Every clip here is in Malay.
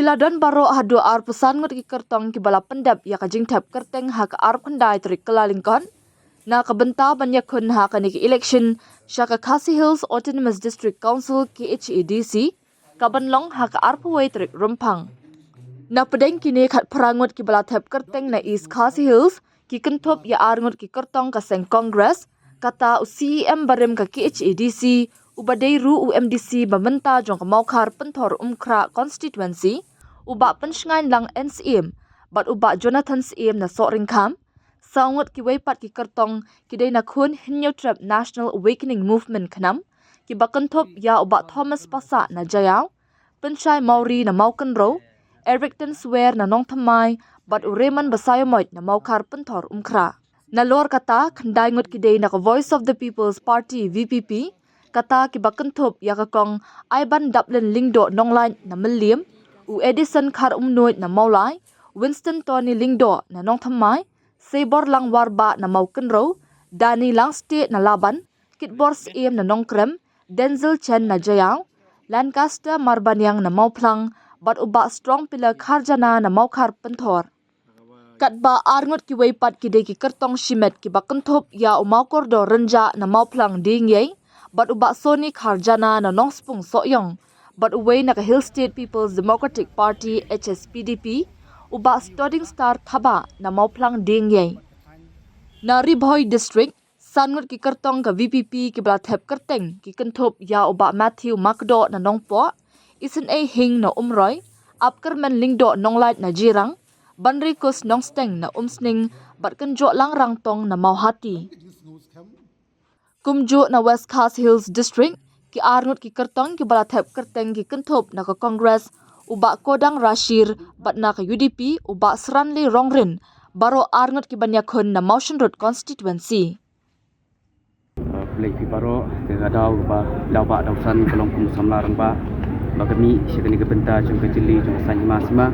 Kila don baro hadu ar pesan ngut ki kertong ki bala pendap ya kajing tap kerteng ha ka ar kendai trik kelalingkon. Na kabenta banyak kun ha ka niki election Shaka Khasi Hills Autonomous District Council KHADC kabanlong ha ka ar puway trik rumpang. Na pedeng kini kat perangut ki bala tap kerteng na East Khasi Hills ki kentop ya ar ngut ki kertong ka seng Congress kata CEM barem ka KHADC ubadai ru UMDC bamenta jong kemaukar pentor umkra constituency uba pensngain lang NCM bat uba Jonathan CM na soring kam saungut ki weipat ki kertong ki dei na khun hinyo trap National Awakening Movement khnam ki bakantop ya uba Thomas Pasa na jayaw penchai Mauri na maukan ro Ericton Swear na nong thamai bat ureman basayomoit na maukar pentor umkra na lor kata khandai ngut ki dei na ka Voice of the People's Party VPP kata ki bakantop ya ka kong Ivan Dublin Lingdo nonglain na Meliam u Edison Khar Umnoit na Maulai Winston Tony Lingdo na nong thamai Sebor lang warba na maukan ro Dani lang state na Laban Kitbor CM na nongkrem Denzel Chen na jayaw Lancaster Marbanyang na mauplang bat uba strong pillar kharjana na maukar pentor katba arngot ki weipat ki de ki kertong shimet ki bakantop ya umaukor do renja na mauplang dingyei bat uba Sony Kharjana na nongspung soyong but away na ka Hill State People's Democratic Party HSPDP uba Studding Star Thaba na mauplang dingyei na Ribhoy District sangut ki kertong ka VPP ki bala thep kerteng ki kentop ya uba Matthew Makdo na nongpo isin a hing na umroy apkerman lingdo nonglait na jirang banrikus nongsteng na umsning bat kenjo lang rangtong na mauhati kumjo na West Khasi Hills District ki arngut ki kertong ki bala thep kerteng ki kentop na ka Congress uba Kodang Rashir bat na ka UDP uba Sranli Rongrin baro arngut ki banyakun na Motion Road constituency Play baro ke gadau ba lawa dausan kolong kum samlarang ba bagami sikani ke benta jong ke jeli jong sanyi masma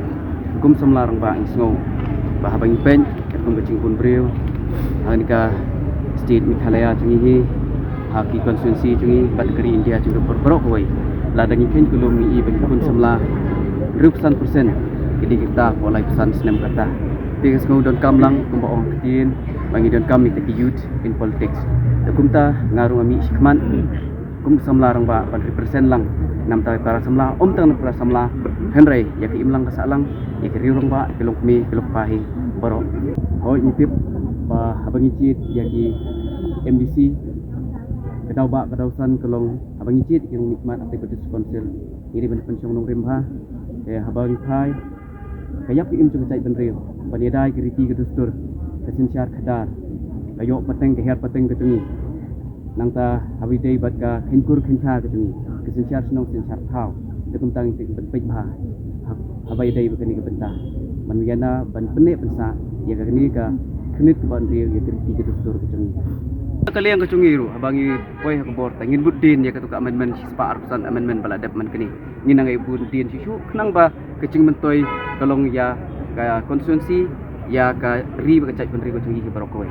kum samlarang ba isngo ba habang pen kum ke cingpun breu hanika state Meghalaya jungi haki konstituensi jungi bat keri India jungi berberok hoi ladang ipen kulum i bagi kun samla 100% jadi kita mulai pesan senem kata tigas ngau don kamlang kumba ong ketin bangi don kami te youth in politics kumta ngarung ami sikman kum samla rang ba 100% lang nam ta para samla om tang para samla henry ya ki imlang kasalang ya ki riurang ba kelok mi kelok pahi baro hoi nipip ba habangi cit ya ki MDC kedau ba kedausan kelong habangi cit ki nikmat ate British Council ini ben pensiong nong rimha ya habangi khai kayak im chung cai benreu panidai kriti ke dustur kesin syar khadar kayo pateng ke her pateng ke tungi nangta habidei bat ka khenkur khencha ke tungi kesin syar snong sin syar thau tekum tang tik ben pej bha habai dei bekani ke benta man yana ban pene pensa ya ka ni ka khnit ban riu ya kriti ke dustur ke tungi kalian ke tungi ru abangi poi ha bor tangin buddin ya ketuka amendment spa arsan amendment baladap man kini nginang ai buddin sisu kenang ba kecing mentoi kalong ya ka konstituensi ya ka ri ba cai penri ko tungi ke barokoi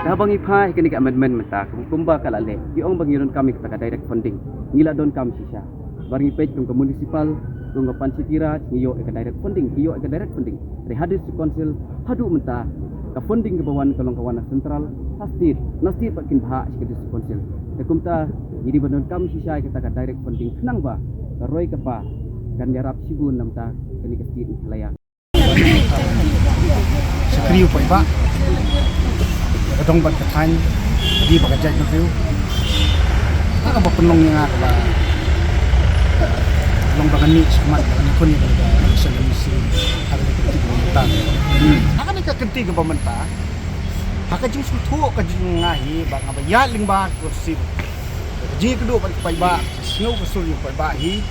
dah bangi phai kini ke amendment menta kumba kalale di ong bangi don kami kita direct funding ngila don kam sisa barngi pej tung ke municipal tung ke pancitira ngiyo ke direct funding ngiyo ke direct funding dari hadis council hadu menta ka funding ke bawan kalong kawana sentral hastir nastir pakin bha ke dis council tekumta jadi bandon kam sisa kita ka direct funding kenang ba roi ke pa kan yarap sibun namta kini ke stit layak sekriu pai ba kadong bat kathan di bagajat no view ka ba penong nga ba long bagani semat bagani kun ni solusi ada di pemerintah akan ka kenti ke pemerintah haka jing sutu ka jing ngahi ba ngabaya ling ba kursi ji kedu pai ba snow usul yu pai ba hi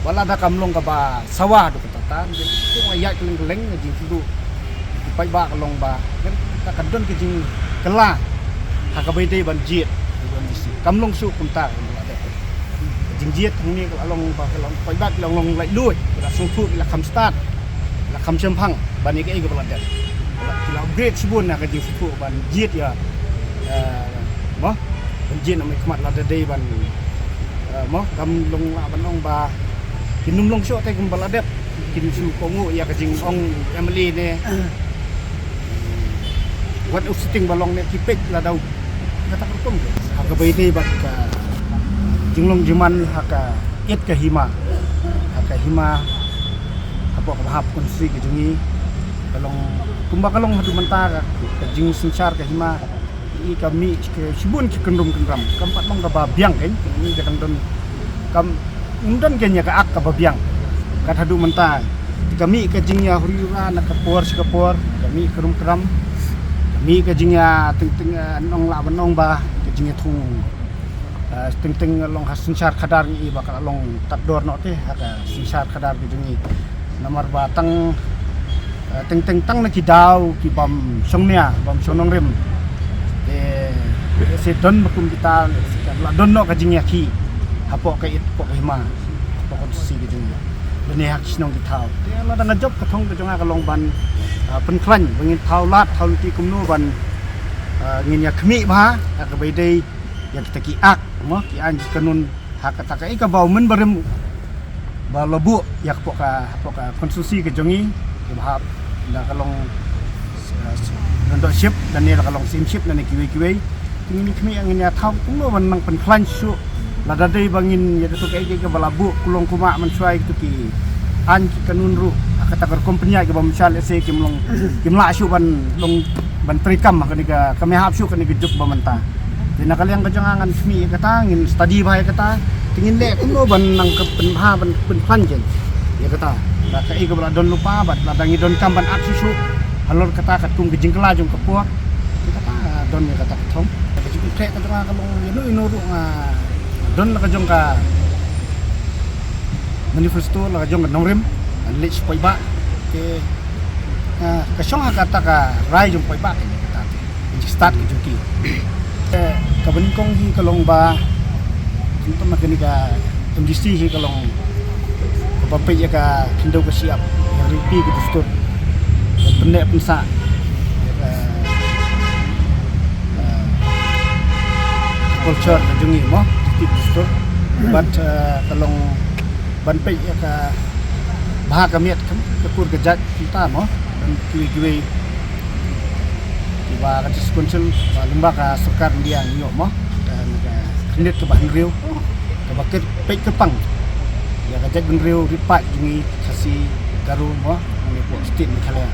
wala da kamlong ka ba sawah do katatan ku ayat keleng-keleng jing kedu pai ba kalong ba kan ka kadon ke jing kela haka bai dei ban jiet kamlong su kumta jing jiet ni kalong ba kalong pai ba kalong lai lui la sung thu la kham start la kham chempang ban ni ke ai ko baladet la upgrade sibun na ka jing su ban jiet ya mo ban jiet na mai khmat la dei ban mo kamlong la ban long ba hinum long su te kum baladet kinsu kongu ya kajing ong Emily ne wat usiting balong ne kipek la dau kata kerkom haka bayi bak jinglong juman haka it ka hima apa bahap konsi kejungi kalong kumba kalong hadu mentara kajing sencar ka hima i kami ke sibun ki kendum kendram kampat mong ka babiang kan ini kadang don kam undan kenya ka ak ka babiang kat hadu mentara kami kajingnya huriura nak kapor kami kerum keram kami kajingnya teng nong la banong ba kajingnya thung teng long hasunchar khadar ni bakal long tador no te haka sunchar khadar kajingi nomor batang teng tang na kidaw ki bam songnya bam sonong rem se don bakum kita la don no kajingnya ki hapo ka it po hima pokok si kajingnya bene hak sinong di thau te la dang job ka thong ka jonga ka long ban pen khlan bangin thau lat thau ti kumno ban ngin ya khmi ba ka bai dei ya kita ki ak mo ki an kanun hak ka ka ka bau men barem ba lobu ya ka konsumsi ka jongi ki bahap da ka long nando ship dan ni ka long sim ship dan ni kiwi ngin khmi ngin ya thau kumno ban nang pen khlan su lada dei bangin ya tu kai ke balabu kulong kuma mensuai tu ki an ki kanun ru kata ker kompeni ke bam sal se kimla asu ban long ban trikam ka ni ka kami hap su ka ni juk bamanta dina kaliang ka jangan smi kata ngin study bahaya kata tingin le kuno ban nang ke penha ban pen jen ya kata la kai ke bala don lupa bat la dangi don kam ban at susu halor kata kat kum ke jingkla jong kepuak kata don ya kata thong ka juk tre ka jangan ka long inu ru don la kajong ka manifesto la kajong ka nongrim anlit poi ba ke ka song kata ka rai jong poi ba ke kata ke start ke juki ka baning kong hi kalong ba contoh makani ka MDC hi kalong ka papai ya ka kindo ka siap ya ripi ke dustur pendek pensa culture ka jungi mo dustur but kalong banpai ya ka baha kamiat kapur kejat kita mo dan kiwi tiba ka konsul lemba ka sukar dia nyo mo dan kredit ke bahan riu ke bakit pe kepang ya ka jag riu ripat jungi kasi garu mo ni po stin khalya